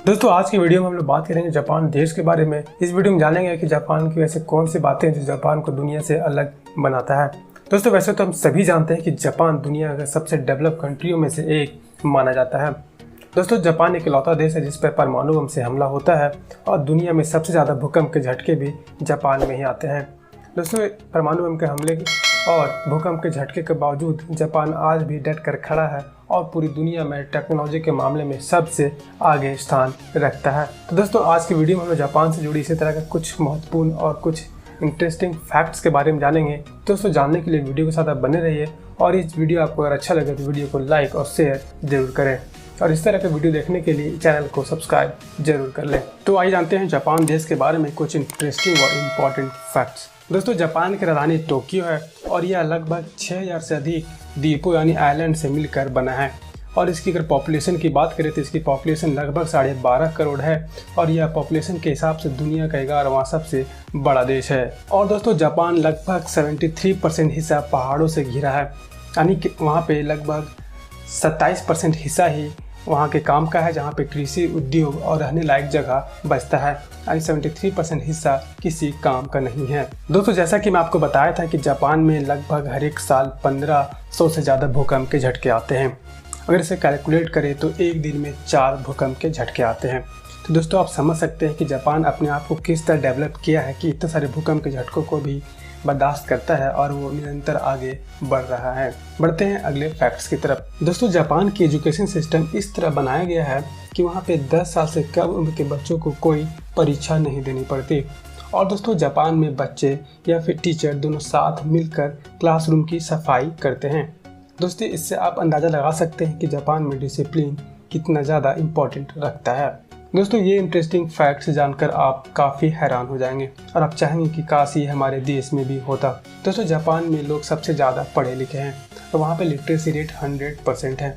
दोस्तों आज की वीडियो में हम लोग बात करेंगे जापान देश के बारे में। इस वीडियो में जानेंगे कि जापान की वैसे कौन सी बातें हैं जो जापान को दुनिया से अलग बनाता है। दोस्तों वैसे तो हम सभी जानते हैं कि जापान दुनिया का सबसे डेवलप कंट्रियों में से एक माना जाता है। दोस्तों जापान एक इकलौता देश है जिस पर परमाणु बम से हमला होता है और दुनिया में सबसे ज़्यादा भूकंप के झटके भी जापान में ही आते हैं। दोस्तों परमाणु बम के हमले और भूकंप के झटके के बावजूद जापान आज भी डट कर खड़ा है और पूरी दुनिया में टेक्नोलॉजी के मामले में सबसे आगे स्थान रखता है। तो दोस्तों आज की वीडियो में हम जापान से जुड़ी इसी तरह का कुछ महत्वपूर्ण और कुछ इंटरेस्टिंग फैक्ट्स के बारे में जानेंगे। दोस्तों जानने के लिए वीडियो के साथ आप बने रहिए और इस वीडियो आपको अगर अच्छा लगे तो वीडियो को लाइक और शेयर जरूर करें और इस तरह के वीडियो देखने के लिए चैनल को सब्सक्राइब जरूर कर लें। तो आइए जानते हैं जापान देश के बारे में कुछ इंटरेस्टिंग और इम्पॉर्टेंट फैक्ट्स। दोस्तों जापान की राजधानी टोक्यो है और यह लगभग 6000 से अधिक द्वीपों यानी आइलैंड से मिलकर बना है और इसकी अगर पॉपुलेशन की बात करें तो इसकी पॉपुलेशन लगभग 12.5 करोड़ है और यह पॉपुलेशन के हिसाब से दुनिया का 11वां सबसे बड़ा देश है। और दोस्तों जापान लगभग 73% हिस्सा पहाड़ों से घिरा है, यानी कि वहाँ पे लगभग 27% हिस्सा ही वहाँ के काम का है जहाँ पे कृषि उद्योग और रहने लायक जगह बचता है, यानी 73% हिस्सा किसी काम का नहीं है। दोस्तों जैसा कि मैं आपको बताया था कि जापान में लगभग हर एक साल 1500 से ज़्यादा भूकंप के झटके आते हैं। अगर इसे कैलकुलेट करें तो एक दिन में 4 भूकंप के झटके आते हैं। तो दोस्तों आप समझ सकते हैं कि जापान अपने आप को किस तरह डेवलप किया है कि इतने सारे भूकंप के झटकों को भी बर्दाश्त करता है और वो निरंतर आगे बढ़ रहा है। बढ़ते हैं अगले फैक्ट्स की तरफ। दोस्तों जापान की एजुकेशन सिस्टम इस तरह बनाया गया है कि वहाँ पे 10 साल से कम उम्र के बच्चों को कोई परीक्षा नहीं देनी पड़ती और दोस्तों जापान में बच्चे या फिर टीचर दोनों साथ मिलकर क्लासरूम की सफाई करते हैं। दोस्तों इससे आप अंदाज़ा लगा सकते हैं कि जापान में डिसिप्लिन कितना ज़्यादा इम्पोर्टेंट रखता है। दोस्तों ये इंटरेस्टिंग फैक्ट्स जानकर आप काफ़ी हैरान हो जाएंगे और आप चाहेंगे कि काश ये हमारे देश में भी होता। दोस्तों जापान में लोग सबसे ज़्यादा पढ़े लिखे हैं तो वहाँ पे लिटरेसी रेट 100% है।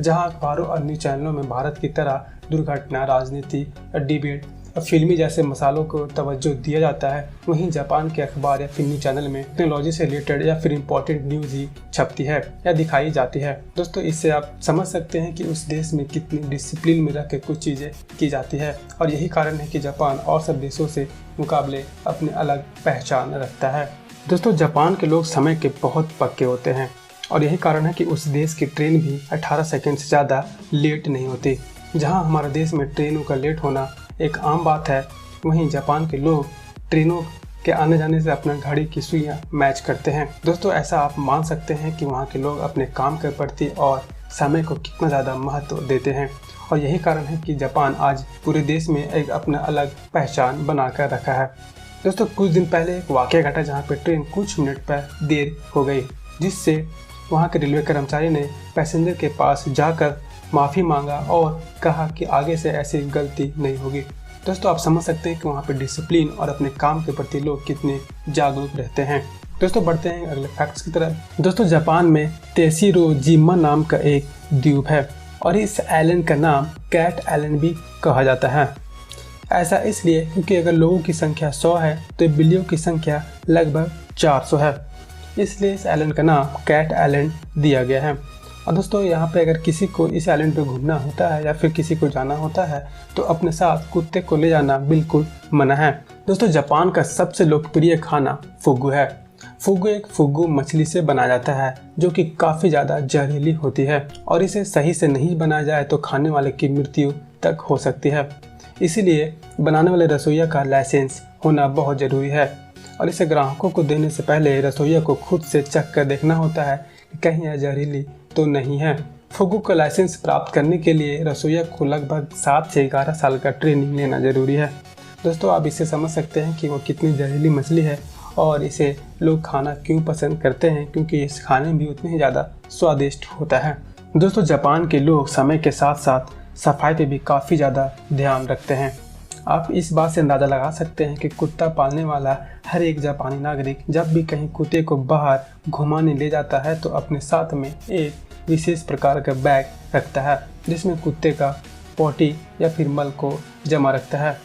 जहाँ अखबारों और न्यूज़ चैनलों में भारत की तरह दुर्घटना, राजनीति, डिबेट, फिल्मी जैसे मसालों को तवज्जो दिया जाता है, वहीं जापान के अखबार या फिल्मी चैनल में टेक्नोलॉजी से रिलेटेड या फिर इम्पोर्टेंट न्यूज़ ही छपती है या दिखाई जाती है। दोस्तों इससे आप समझ सकते हैं कि उस देश में कितनी डिसिप्लिन में रख के कुछ चीज़ें की जाती है और यही कारण है कि जापान और सब देशों से मुकाबले अपनी अलग पहचान रखता है। दोस्तों जापान के लोग समय के बहुत पक्के होते हैं और यही कारण है कि उस देश की ट्रेन भी 18 सेकेंड से ज़्यादा लेट नहीं होती। जहाँ हमारे देश में ट्रेनों का लेट होना एक आम बात है, वहीं जापान के लोग ट्रेनों के आने जाने से अपना घड़ी की सुइयां मैच करते हैं। दोस्तों ऐसा आप मान सकते हैं कि वहाँ के लोग अपने काम के प्रति और समय को कितना ज़्यादा महत्व देते हैं और यही कारण है कि जापान आज पूरे देश में एक अपना अलग पहचान बनाकर रखा है। दोस्तों कुछ दिन पहले एक वाक़या घटा जहाँ पर ट्रेन कुछ मिनट पर देर हो गई, जिससे वहाँ के रेलवे कर्मचारी ने पैसेंजर के पास जाकर माफ़ी मांगा और कहा कि आगे से ऐसी गलती नहीं होगी। दोस्तों आप समझ सकते हैं कि वहाँ पे डिसिप्लिन और अपने काम के प्रति लोग कितने जागरूक रहते हैं। दोस्तों बढ़ते हैं अगले फैक्ट्स की तरफ। दोस्तों जापान में तेशिरोजिमा नाम का एक द्वीप है और इस आइलैंड का नाम कैट आइलैंड भी कहा जाता है। ऐसा इसलिए क्योंकि अगर लोगों की संख्या 100 है तो बिल्लियों की संख्या लगभग 400 है, इसलिए इस आइलैंड का नाम कैट आइलैंड दिया गया है। और दोस्तों यहाँ पे अगर किसी को इस आइलैंड पे घूमना होता है या फिर किसी को जाना होता है तो अपने साथ कुत्ते को ले जाना बिल्कुल मना है। दोस्तों जापान का सबसे लोकप्रिय खाना फुगु है। फुगु एक फुगु मछली से बनाया जाता है जो कि काफ़ी ज़्यादा जहरीली होती है और इसे सही से नहीं बनाया जाए तो खाने वाले की मृत्यु तक हो सकती है। इसीलिए बनाने वाले रसोइया का लाइसेंस होना बहुत ज़रूरी है और इसे ग्राहकों को देने से पहले रसोइया को खुद से चख कर देखना होता है कि कहीं यह जहरीली तो नहीं है। फुगु का लाइसेंस प्राप्त करने के लिए रसोइया को लगभग 7 से 11 साल का ट्रेनिंग लेना जरूरी है। दोस्तों आप इससे समझ सकते हैं कि वो कितनी जहरीली मछली है और इसे लोग खाना क्यों पसंद करते हैं, क्योंकि इस खाने में भी उतनी ही ज़्यादा स्वादिष्ट होता है। दोस्तों जापान के लोग समय के साथ साथ सफाई पे भी काफ़ी ज़्यादा ध्यान रखते हैं। आप इस बात से अंदाज़ा लगा सकते हैं कि कुत्ता पालने वाला हर एक जापानी नागरिक जब भी कहीं कुत्ते को बाहर घुमाने ले जाता है तो अपने साथ में एक विशेष प्रकार का बैग रखता है जिसमें कुत्ते का पॉटी या फिर मल को जमा रखता है।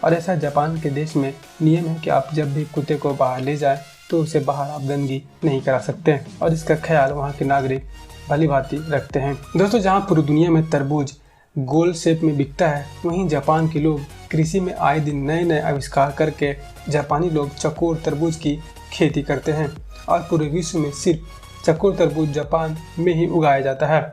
और ऐसा जापान के देश में नियम है कि आप जब भी कुत्ते को बाहर ले जाएं तो उसे बाहर आप गंदगी नहीं करा सकते और इसका ख्याल वहाँ के नागरिक भली भांति रखते हैं। दोस्तों जहाँ पूरी दुनिया में तरबूज गोल शेप में बिकता है, वहीं जापान के लोग कृषि में आए दिन नए नए आविष्कार करके जापानी लोग चकोर तरबूज की खेती करते हैं और पूरे विश्व में सिर्फ चकोर तरबूज जापान में ही उगाया जाता है।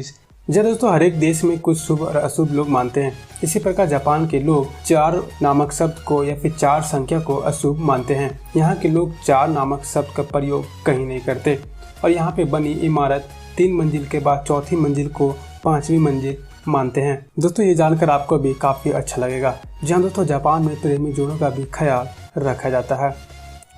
जी दोस्तों, हर एक देश में कुछ शुभ और अशुभ लोग मानते हैं। इसी प्रकार जापान के लोग 4 नामक शब्द को या फिर 4 संख्या को अशुभ मानते हैं। यहाँ के लोग 4 नामक शब्द का प्रयोग कहीं नहीं करते और यहाँ पे बनी इमारत 3 मंजिल के बाद चौथी मंजिल को 5वीं मंजिल मानते हैं। दोस्तों, ये जानकर आपको भी काफ़ी अच्छा लगेगा। जी हाँ दोस्तों, जापान में प्रेमी जोड़ों का भी ख्याल रखा जाता है।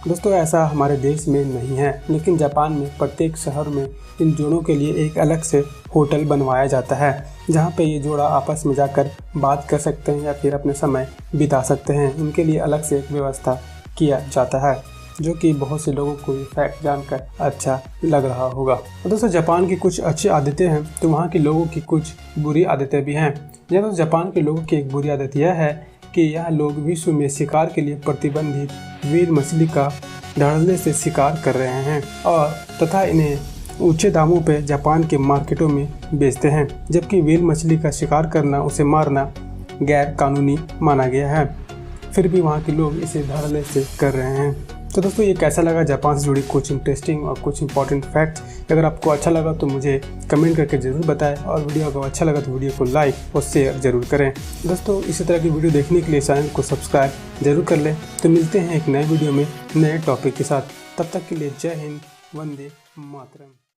दोस्तों, ऐसा हमारे देश में नहीं है, लेकिन जापान में प्रत्येक शहर में इन जोड़ों के लिए एक अलग से होटल बनवाया जाता है, जहां पे ये जोड़ा आपस में जाकर बात कर सकते हैं या फिर अपने समय बिता सकते हैं। इनके लिए अलग से एक व्यवस्था किया जाता है, जो कि बहुत से लोगों को ये फैक्ट जानकर अच्छा लग रहा होगा। दोस्तों, जापान की कुछ अच्छी आदतें हैं तो वहाँ के लोगों की कुछ बुरी आदतें भी हैं। दोस्तों, जापान के लोगों की एक बुरी आदत यह है कि यह लोग विश्व में शिकार के लिए प्रतिबंधित व्हेल मछली का धड़ल्ले से शिकार कर रहे हैं और तथा इन्हें ऊंचे दामों पर जापान के मार्केटों में बेचते हैं, जबकि व्हेल मछली का शिकार करना, उसे मारना गैर कानूनी माना गया है। फिर भी वहाँ के लोग इसे धड़ल्ले से कर रहे हैं। तो दोस्तों, ये कैसा लगा जापान से जुड़ी कुछ इंटरेस्टिंग और कुछ इंपॉर्टेंट फैक्ट्स। अगर आपको अच्छा लगा तो मुझे कमेंट करके ज़रूर बताएं और वीडियो अगर अच्छा लगा तो वीडियो को लाइक और शेयर ज़रूर करें। दोस्तों, इसी तरह की वीडियो देखने के लिए चैनल को सब्सक्राइब जरूर कर लें। तो मिलते हैं एक नए वीडियो में नए टॉपिक के साथ। तब तक के लिए जय हिंद, वंदे मातरम।